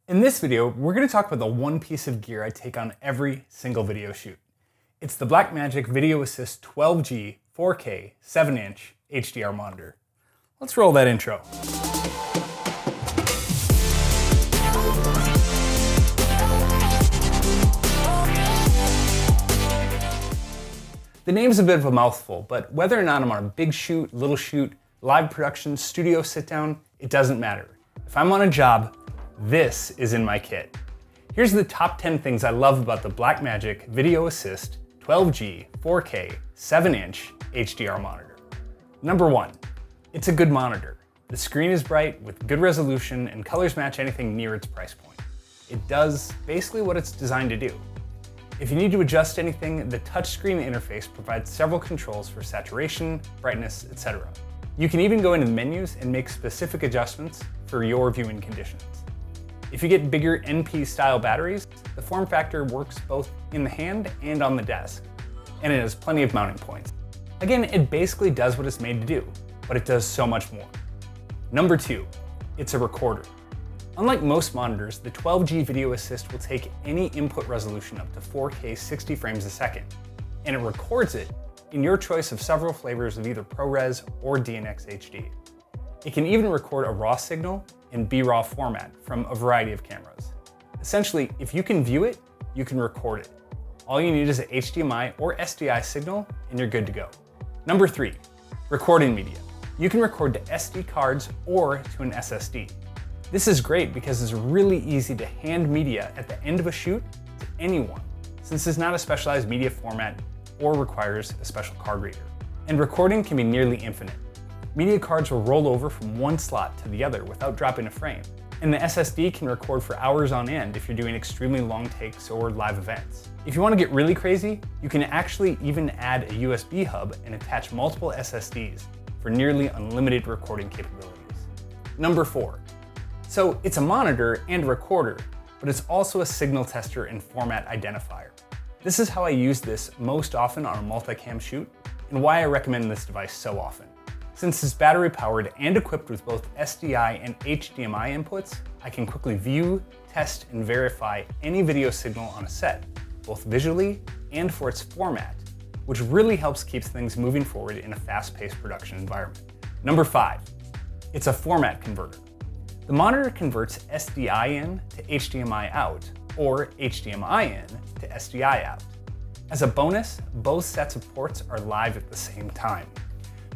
In this video, we're going to talk about the one piece of gear I take on every single video shoot. It's the Blackmagic Video Assist 12G 4K 7-inch HDR monitor. Let's roll that intro. The name's a bit of a mouthful, but whether or not I'm on a big shoot, little shoot, live production, studio sit down, it doesn't matter. If I'm on a job, this is in my kit. Here's the top 10 things I love about the Blackmagic Video Assist 12G 4K 7-inch HDR monitor. Number 1, it's a good monitor. The screen is bright with good resolution and colors match anything near its price point. It does basically what it's designed to do. If you need to adjust anything, the touchscreen interface provides several controls for saturation, brightness, etc. You can even go into the menus and make specific adjustments for your viewing conditions. If you get bigger NP style batteries, the form factor works both in the hand and on the desk, and it has plenty of mounting points. Again, it basically does what it's made to do, but it does so much more. Number 2, it's a recorder. Unlike most monitors, the 12G Video Assist will take any input resolution up to 4K 60 frames a second, and it records it in your choice of several flavors of either ProRes or DNx HD. It can even record a RAW signal in BRAW format from a variety of cameras. Essentially, if you can view it, you can record it. All you need is an HDMI or SDI signal and you're good to go. Number 3, recording media. You can record to SD cards or to an SSD. This is great because it's really easy to hand media at the end of a shoot to anyone, since it's not a specialized media format or requires a special card reader. And recording can be nearly infinite. Media cards will roll over from one slot to the other without dropping a frame. And the SSD can record for hours on end if you're doing extremely long takes or live events. If you want to get really crazy, you can actually even add a USB hub and attach multiple SSDs for nearly unlimited recording capabilities. Number 4. So it's a monitor and a recorder, but it's also a signal tester and format identifier. This is how I use this most often on a multicam shoot, and why I recommend this device so often. Since it's battery powered and equipped with both SDI and HDMI inputs, I can quickly view, test, and verify any video signal on a set, both visually and for its format, which really helps keep things moving forward in a fast-paced production environment. Number 5, it's a format converter. The monitor converts SDI in to HDMI out, or HDMI in to SDI out. As a bonus, both sets of ports are live at the same time.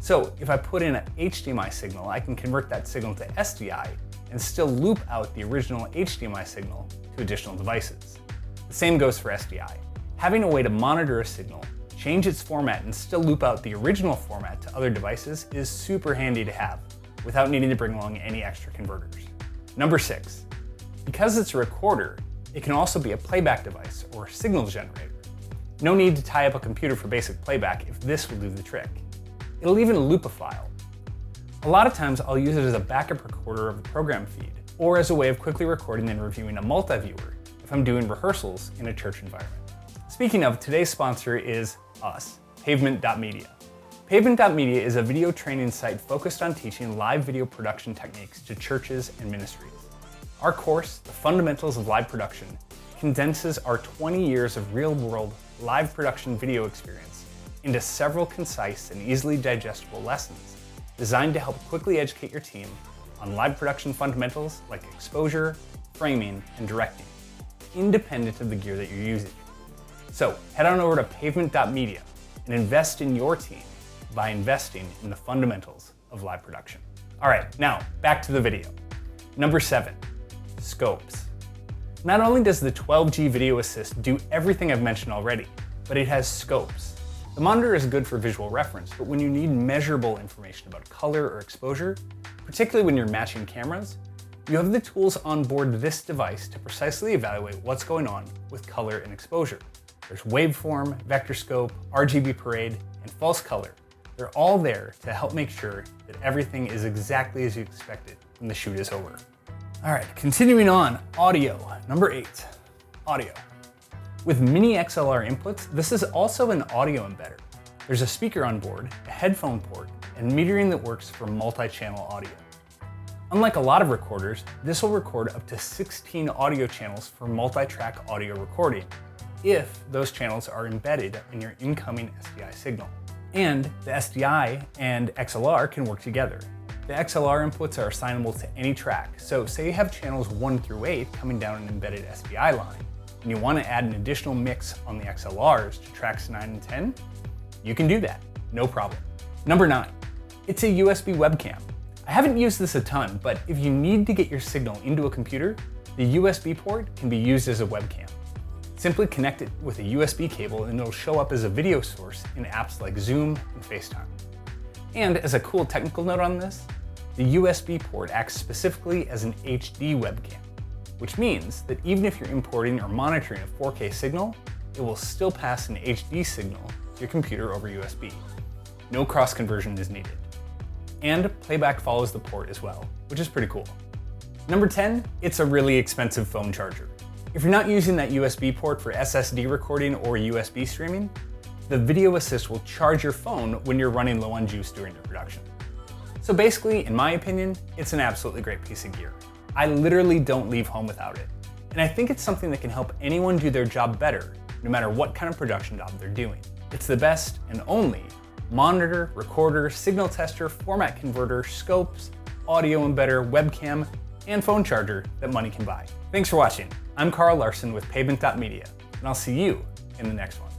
So if I put in an HDMI signal, I can convert that signal to SDI and still loop out the original HDMI signal to additional devices. The same goes for SDI. Having a way to monitor a signal, change its format, and still loop out the original format to other devices is super handy to have, without needing to bring along any extra converters. Number 6, because it's a recorder, it can also be a playback device or signal generator. No need to tie up a computer for basic playback if this will do the trick. It'll even loop a file. A lot of times I'll use it as a backup recorder of the program feed, or as a way of quickly recording and reviewing a multi-viewer if I'm doing rehearsals in a church environment. Speaking of, today's sponsor is us, Pavement.media. Pavement.media is a video training site focused on teaching live video production techniques to churches and ministries. Our course, The Fundamentals of Live Production, condenses our 20 years of real-world live production video experience into several concise and easily digestible lessons designed to help quickly educate your team on live production fundamentals like exposure, framing, and directing, independent of the gear that you're using. So head on over to Pavement.media and invest in your team by investing in the fundamentals of live production. All right, now back to the video. Number 7, scopes. Not only does the 12G Video Assist do everything I've mentioned already, but it has scopes. The monitor is good for visual reference, but when you need measurable information about color or exposure, particularly when you're matching cameras, you have the tools on board this device to precisely evaluate what's going on with color and exposure. There's waveform, vector scope, RGB parade, and false color. They're all there to help make sure that everything is exactly as you expected when the shoot is over. All right, continuing on, audio. Number 8, audio. With mini XLR inputs, this is also an audio embedder. There's a speaker on board, a headphone port, and metering that works for multi-channel audio. Unlike a lot of recorders, this will record up to 16 audio channels for multi-track audio recording, if those channels are embedded in your incoming SDI signal. And the SDI and XLR can work together. The XLR inputs are assignable to any track, so say you have channels 1 through 8 coming down an embedded SDI line, and you want to add an additional mix on the XLRs to tracks 9 and 10, you can do that, no problem. Number 9, it's a USB webcam. I haven't used this a ton, but if you need to get your signal into a computer, the USB port can be used as a webcam. Simply connect it with a USB cable and it'll show up as a video source in apps like Zoom and FaceTime. And as a cool technical note on this, the USB port acts specifically as an HD webcam, which means that even if you're importing or monitoring a 4K signal, it will still pass an HD signal to your computer over USB. No cross conversion is needed. And Playback follows the port as well, which is pretty cool. Number 10, it's a really expensive phone charger. If you're not using that USB port for SSD recording or USB streaming, the Video Assist will charge your phone when you're running low on juice during your production. So basically, in my opinion, it's an absolutely great piece of gear. I literally don't leave home without it. And I think it's something that can help anyone do their job better, no matter what kind of production job they're doing. It's the best and only monitor, recorder, signal tester, format converter, scopes, audio embedder, webcam, and phone charger that money can buy. Thanks for watching. I'm Carl Larson with Pavement.media, and I'll see you in the next one.